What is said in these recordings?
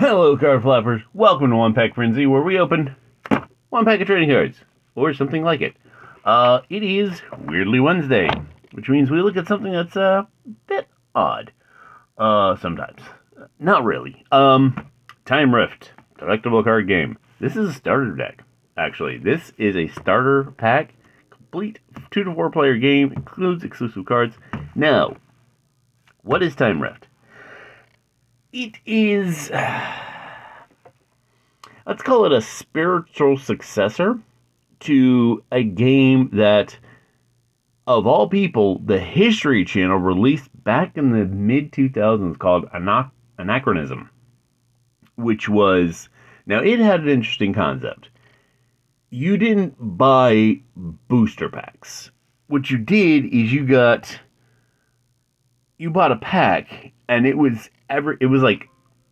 Hello, card flappers. Welcome to One Pack Frenzy, where we open one pack of trading cards, or something like it. It is Weirdly Wednesday, which means we look at something that's a bit odd. Sometimes. Not really. Time Rift, collectible card game. This is a starter deck, actually. This is a starter pack, complete 2 to 4 player game, includes exclusive cards. Now, what is Time Rift? It is, let's call it a spiritual successor to a game that, of all people, the History Channel released back in the mid 2000s called Anachronism, which was, now it had an interesting concept. You didn't buy booster packs. What you did is you bought a pack, and it was like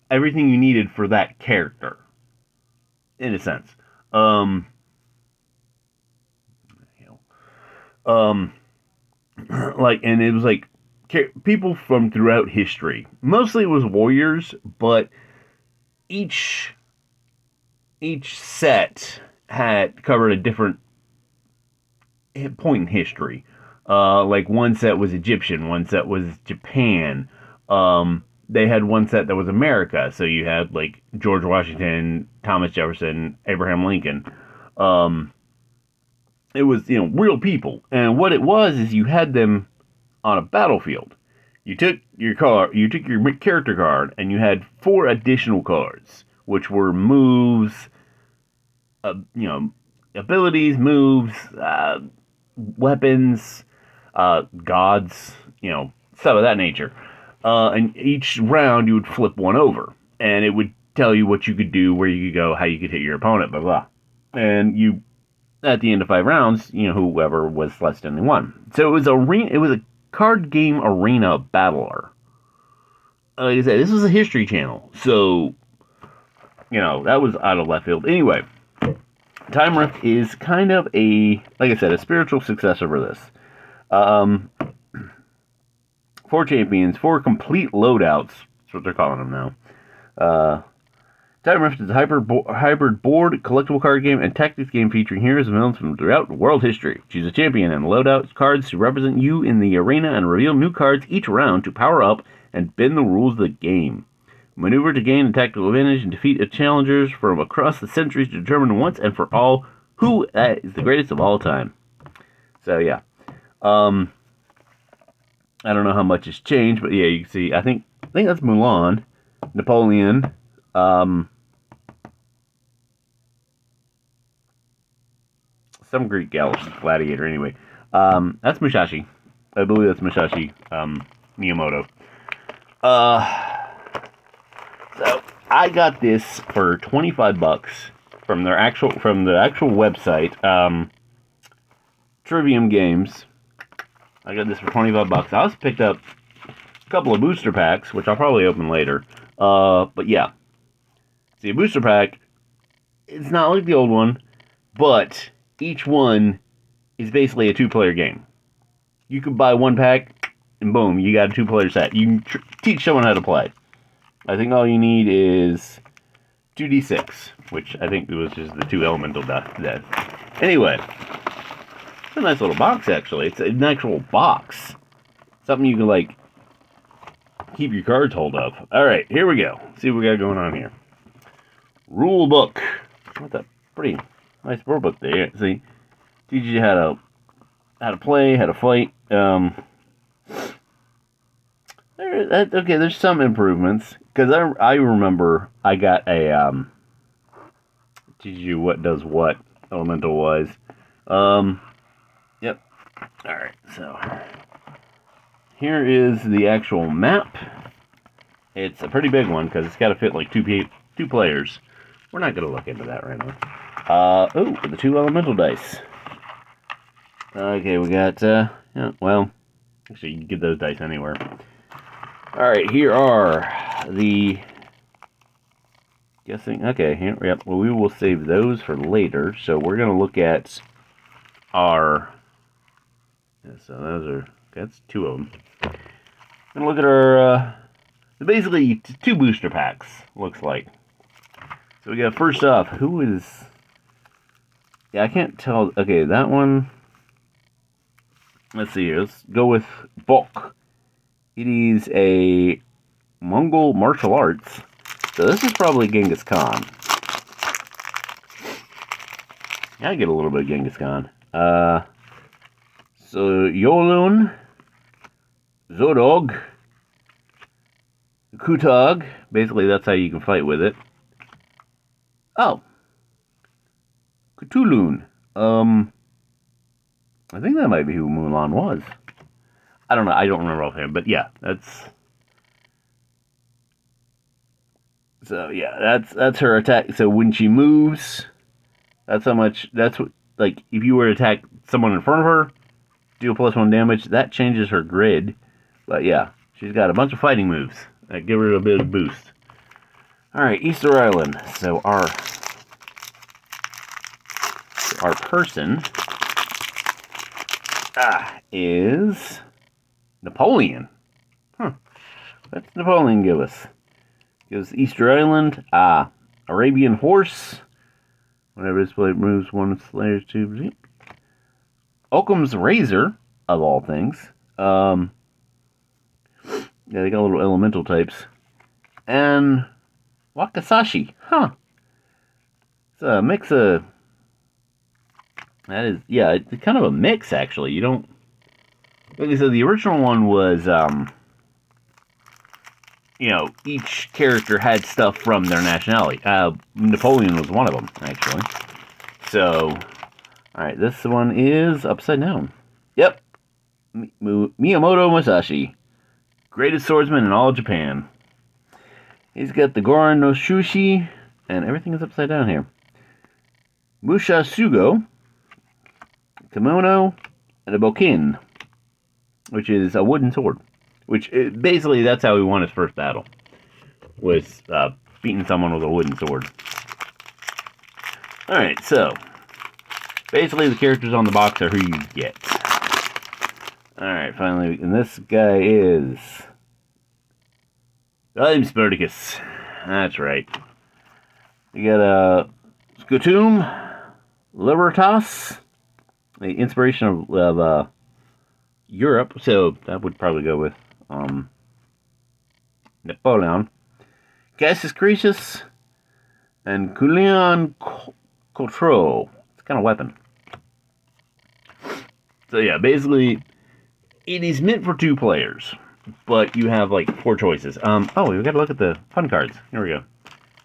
everything you needed for that character, in a sense. Um, um, and it was like people from throughout history. Mostly it was warriors, but each set had covered a different point in history. Like one set was Egyptian, one set was Japan. They had one set that was America, so you had like George Washington, Thomas Jefferson, Abraham Lincoln. It was real people, and what it was is you had them on a battlefield. You took your character card, and you had 4 additional cards, which were moves, abilities, moves, weapons, gods, stuff of that nature. And each round you would flip one over, and it would tell you what you could do, where you could go, how you could hit your opponent, blah blah. And you, at the end of 5 rounds, whoever was less than won. So it was a card game arena battler. Like I said, this was a History Channel, so that was out of left field. Anyway, Time Rift is kind of like I said, a spiritual successor for this. 4 champions, 4 complete loadouts. That's what they're calling them now. Time Rift is a hybrid board collectible card game and tactics game featuring heroes and villains from throughout world history. Choose a champion and loadout cards to represent you in the arena and reveal new cards each round to power up and bend the rules of the game. Maneuver to gain a tactical advantage and defeat challengers from across the centuries to determine once and for all who is the greatest of all time. So yeah, I don't know how much has changed, but yeah, you can see. I think that's Mulan, Napoleon. Some Greek gladiator. Anyway, that's Musashi. I believe that's Musashi Miyamoto. So I got this for $25 from the actual website, Trivium Games. I got this for $25. I also picked up a couple of booster packs, which I'll probably open later. But yeah, see, a booster pack, it's not like the old one, but each one is basically a 2-player game. You could buy 1 pack, and boom, you got a 2-player set. You can teach someone how to play. I think all you need is 2d6, which I think was just the 2 elemental death. Anyway, it's a nice little box, actually. It's an actual box. Something you can, like, keep your cards hold of. Alright, here we go. Let's see what we got going on here. Rule book. That's a pretty nice rule book there. See, teaches you how to play, how to fight. Okay, there's some improvements, because I remember I got a teaches you what does what elemental wise. Yep. All right, so here is the actual map. It's a pretty big one because it's got to fit like 2 players. We're not gonna look into that right now. The 2 elemental dice. Okay, we got well, actually you can get those dice anywhere. Alright, here are the guessing. Okay, here, yep. Well, we will save those for later. So we're going to look at our. Yeah, so those are. That's 2 of them. We're going to look at our. Basically, 2 booster packs, looks like. So we got first off, who is... Yeah, I can't tell. Okay, that one... Let's see here. Let's go with Bulk. It is a Mongol martial arts. So this is probably Genghis Khan. Yeah, I get a little bit of Genghis Khan. So Yolun, Zodog, Kutog. Basically, that's how you can fight with it. Oh. Cthulhu. I think that might be who Mulan was. I don't know. I don't remember offhand, but yeah, that's... So yeah, that's her attack. So when she moves, that's how much. That's what, like, if you were to attack someone in front of her, deal +1 damage. That changes her grid. But yeah, she's got a bunch of fighting moves that give her a bit of boost. All right, Easter Island. So our person is Napoleon. Huh? What's Napoleon give us? Gives Easter Island, Arabian Horse. Whenever this blade moves, one Slayer's tube. Occam's Razor, of all things. Yeah, they got little elemental types. And Wakasashi. Huh. It's a mix of... That is... Yeah, it's kind of a mix, actually. You don't... Like I said, the original one was, you know, each character had stuff from their nationality. Napoleon was one of them, actually. So, alright, this one is upside down. Yep. Miyamoto Musashi. Greatest swordsman in all of Japan. He's got the Goron no Shushi, and everything is upside down here. Musha Sugo, kimono, and a bokin, which is a wooden sword. Which, basically, that's how he won his first battle. Was beating someone with a wooden sword. Alright, so. Basically, the characters on the box are who you get. Alright, finally, and this guy is... I'm Spartacus. That's right. We got Scutum, Libertas, the inspiration of Europe, so that would probably go with Napoleon. Cassius Cretius, and Culion Cotro. It's kind of weapon. So yeah, basically, it is meant for 2 players, but you have like 4 choices. Oh, we got to look at the fun cards. Here we go.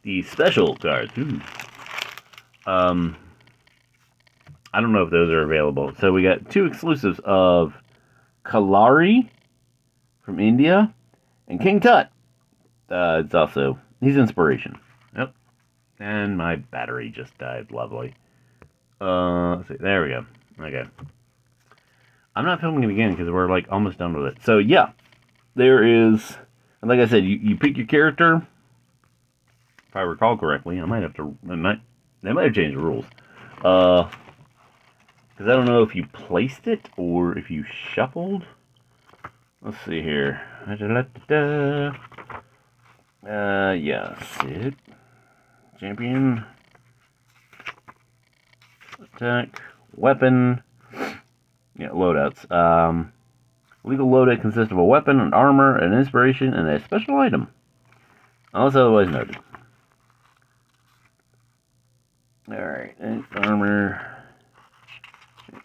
The special cards. Ooh. I don't know if those are available. So we got 2 exclusives of Kalari from India and King Tut. It's also, he's inspiration. Yep. And my battery just died. Lovely. Let's see. There we go. Okay. I'm not filming it again because we're like almost done with it. So yeah, there is, and like I said, you pick your character. If I recall correctly, I might have to. They might have changed the rules. Because I don't know if you placed it or if you shuffled. Let's see here. Yeah, Sid. Champion. Attack. Weapon. Yeah, loadouts. Legal loadout consists of a weapon, an armor, an inspiration, and a special item. Unless otherwise noted. Alright, armor.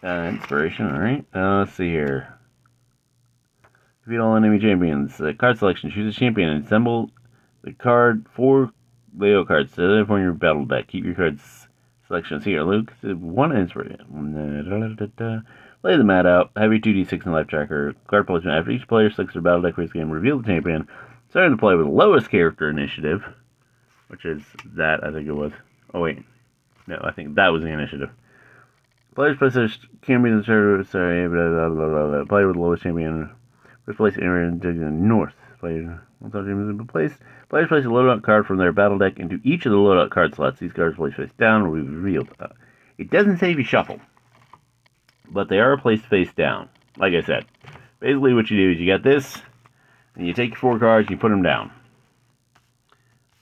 Inspiration, alright. Let's see here. Defeat all enemy champions. Card selection. Choose a champion and assemble the card 4 layout cards. So therefore your battle deck. Keep your cards selections here. Luke, 1 inspiration. Lay the mat out. Have your 2d6 and life tracker. Card placement. After each player selects their battle deck for this game, reveal the champion. Starting to play with the lowest character initiative. Which is that, I think it was. Oh, wait. No, I think that was the initiative. Players place their champion in the server. Sorry, blah, blah, blah, blah, blah. Player with the lowest champion. First place area in the north. Players place a loadout card from their battle deck into each of the loadout card slots. These cards placed face down will be revealed. It doesn't say if you shuffle, but they are placed face down. Like I said, basically what you do is you got this, and you take your 4 cards and you put them down.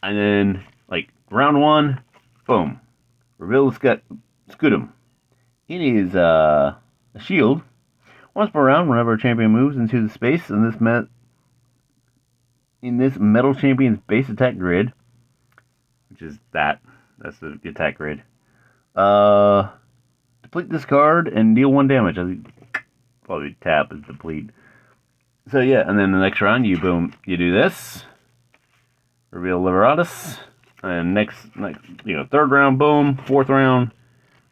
And then, like, round 1, boom. Reveal the Scutum. It is a shield. Once per round, whenever a champion moves into the space in this metal champion's base attack grid, which is that's the attack grid. Deplete this card and deal 1 damage. I think probably tap is deplete. So yeah, and then the next round you do this. Reveal Liberatus. And next, third round, boom. Fourth round,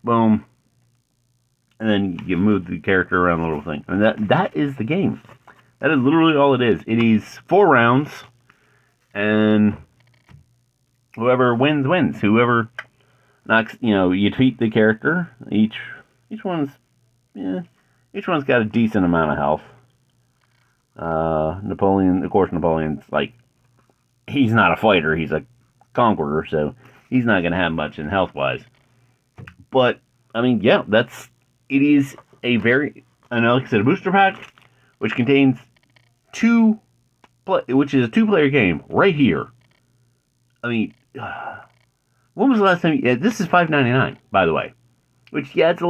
boom. And then you move the character around the little thing. And that is the game. That is literally all it is. It is 4 rounds, and whoever wins. Whoever knocks, you defeat the character. Each one's got a decent amount of health. Napoleon's like, he's not a fighter, he's a conqueror, so he's not going to have much in health-wise. But, I mean, yeah, it is a very, like I said, a booster pack, which contains which is a 2-player game, right here. I mean, when was the last time, this is $5.99, by the way. Which, yeah, it's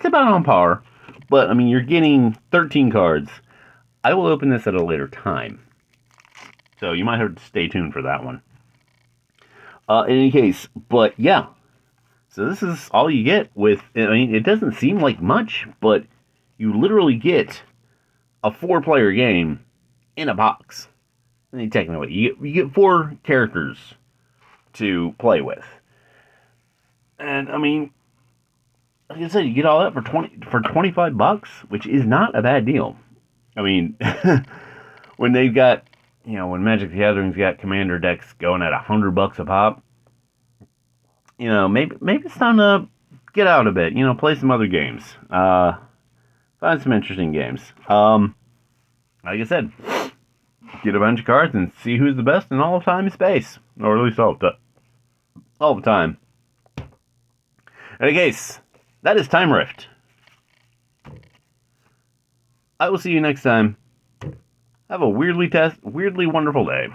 about on par. But, I mean, you're getting 13 cards. I will open this at a later time. So you might have to stay tuned for that one. In any case, but yeah. So this is all you get with, I mean, it doesn't seem like much, but you literally get a 4-player game in a box. I mean, technically, you get 4 characters to play with. And, I mean, like I said, you get all that for $25, which is not a bad deal. I mean, when they've got, when Magic the Gathering's got Commander decks going at $100 a pop, maybe it's time to get out a bit, play some other games, find some interesting games. Like I said, get a bunch of cards and see who's the best in all of time and space, or at least all the time. In any case, that is Time Rift. I will see you next time. Have a weirdly wonderful day.